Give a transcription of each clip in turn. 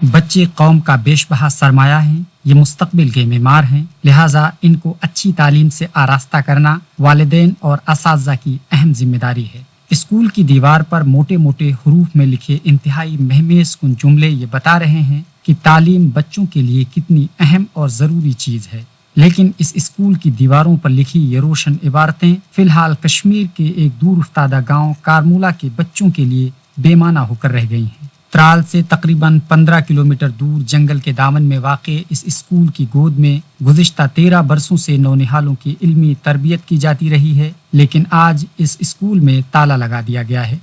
بچے قوم کا بیش بہا سرمایہ ہیں، یہ مستقبل کے معمار ہیں، لہٰذا ان کو اچھی تعلیم سے آراستہ کرنا والدین اور اساتذہ کی اہم ذمہ داری ہے۔ اسکول کی دیوار پر موٹے موٹے حروف میں لکھے انتہائی مہمیز کن جملے یہ بتا رہے ہیں کہ تعلیم بچوں کے لیے کتنی اہم اور ضروری چیز ہے، لیکن اس اسکول کی دیواروں پر لکھی یہ روشن عبارتیں فی الحال کشمیر کے ایک دور افتادہ گاؤں کارمولہ کے بچوں کے لیے بے معنی ہو کر رہ گئی ہیں۔ ترال سے تقریباً 15 کلومیٹر دور جنگل کے دامن میں واقع اس اسکول کی گود میں گزشتہ 13 برسوں سے نونہالوں کی علمی تربیت کی جاتی رہی ہے، لیکن آج اس اسکول میں تالا لگا دیا گیا ہے۔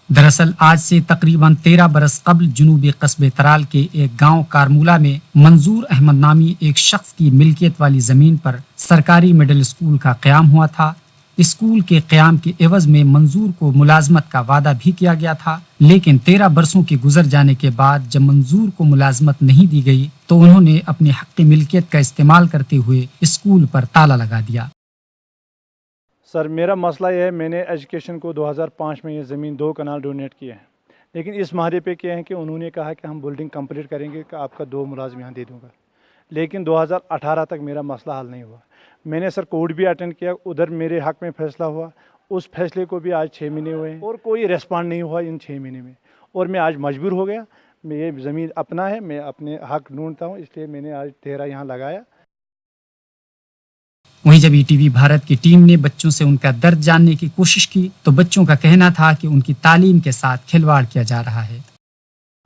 دراصل آج سے تقریباً 13 برس قبل جنوبی قصبے ترال کے ایک گاؤں کارمولہ میں منظور احمد نامی ایک شخص کی ملکیت والی زمین پر سرکاری مڈل اسکول کا قیام ہوا تھا۔ اسکول کے قیام کے عوض میں منظور کو ملازمت کا وعدہ بھی کیا گیا تھا، لیکن 13 برسوں کے گزر جانے کے بعد جب منظور کو ملازمت نہیں دی گئی تو انہوں نے اپنی حقی ملکیت کا استعمال کرتے ہوئے اسکول پر تالا لگا دیا۔ سر میرا مسئلہ یہ ہے، میں نے ایجوکیشن کو 2005 میں یہ زمین 2 کنال ڈونیٹ کی ہے، لیکن اس معاہدے پہ کیا ہے کہ انہوں نے کہا کہ ہم بلڈنگ کمپلیٹ کریں گے کہ آپ کا 2 ملازم یہاں دے دوں گا، لیکن 2018 تک میرا مسئلہ حل نہیں ہوا۔ میں نے سر کورٹ بھی اٹینڈ کیا، ادھر میرے حق میں فیصلہ ہوا، اس فیصلے کو بھی آج 6 مہینے ہوئے ہیں اور کوئی ریسپانڈ نہیں ہوا ان 6 مہینے میں، اور میں آج مجبور ہو گیا، میں یہ زمین اپنا ہے، میں اپنے حق ڈھونڈتا ہوں، اس لیے میں نے آج 13 یہاں لگایا۔ وہیں جب ای ٹی وی بھارت کی ٹیم نے بچوں سے ان کا درد جاننے کی کوشش کی تو بچوں کا کہنا تھا کہ ان کی تعلیم کے ساتھ کھلواڑ کیا جا رہا ہے۔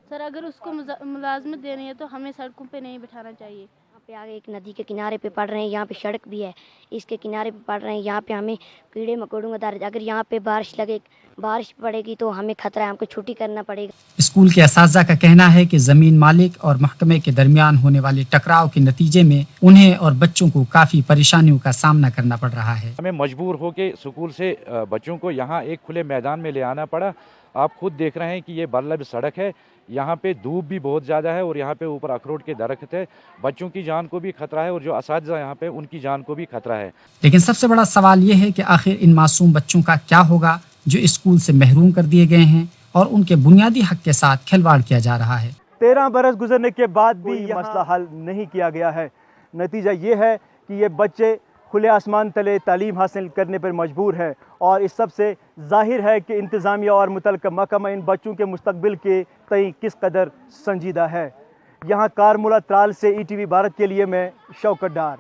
سر اگر اس کو ملازمت دینی ہے تو ہمیں سڑکوں پہ نہیں بٹھانا چاہیے۔ یہاں پہ آگے ایک ندی کے کنارے پہ پڑھ رہے ہیں، یہاں پہ سڑک بھی ہے، اس کے کنارے پہ پڑھ رہے ہیں، یہاں پہ ہمیں کیڑے مکوڑوں کا ڈر، اگر یہاں پہ بارش پڑے گی تو ہمیں خطرہ ہے، ہم کو چھٹی کرنا پڑے گا۔ اسکول کے اساتذہ کا کہنا ہے کہ زمین مالک اور محکمے کے درمیان ہونے والے ٹکراؤ کے نتیجے میں انہیں اور بچوں کو کافی پریشانیوں کا سامنا کرنا پڑ رہا ہے۔ ہمیں مجبور ہو کے اسکول سے بچوں کو یہاں ایک کھلے میدان میں لے آنا پڑا۔ آپ خود دیکھ رہے ہیں کہ یہ برلب سڑک ہے، یہاں پہ دھوپ بھی بہت زیادہ ہے اور یہاں پہ اوپر اخروٹ کے درخت ہے، بچوں کی جان کو بھی خطرہ ہے اور جو اساتذہ یہاں پہ ان کی جان کو بھی خطرہ ہے۔ لیکن سب سے بڑا سوال یہ ہے کہ آخر ان معصوم بچوں کا کیا ہوگا جو اسکول سے محروم کر دیے گئے ہیں اور ان کے بنیادی حق کے ساتھ کھلواڑ کیا جا رہا ہے۔ 13 برس گزرنے کے بعد بھی یہ مسئلہ حل نہیں کیا گیا ہے۔ نتیجہ یہ ہے کہ یہ بچے کھلے آسمان تلے تعلیم حاصل کرنے پر مجبور ہے، اور اس سب سے ظاہر ہے کہ انتظامیہ اور متعلقہ محکمہ ان بچوں کے مستقبل کے تئیں کس قدر سنجیدہ ہے۔ یہاں کارمولہ ترال سے ای ٹی وی بھارت کے لیے میں شوکت ڈار۔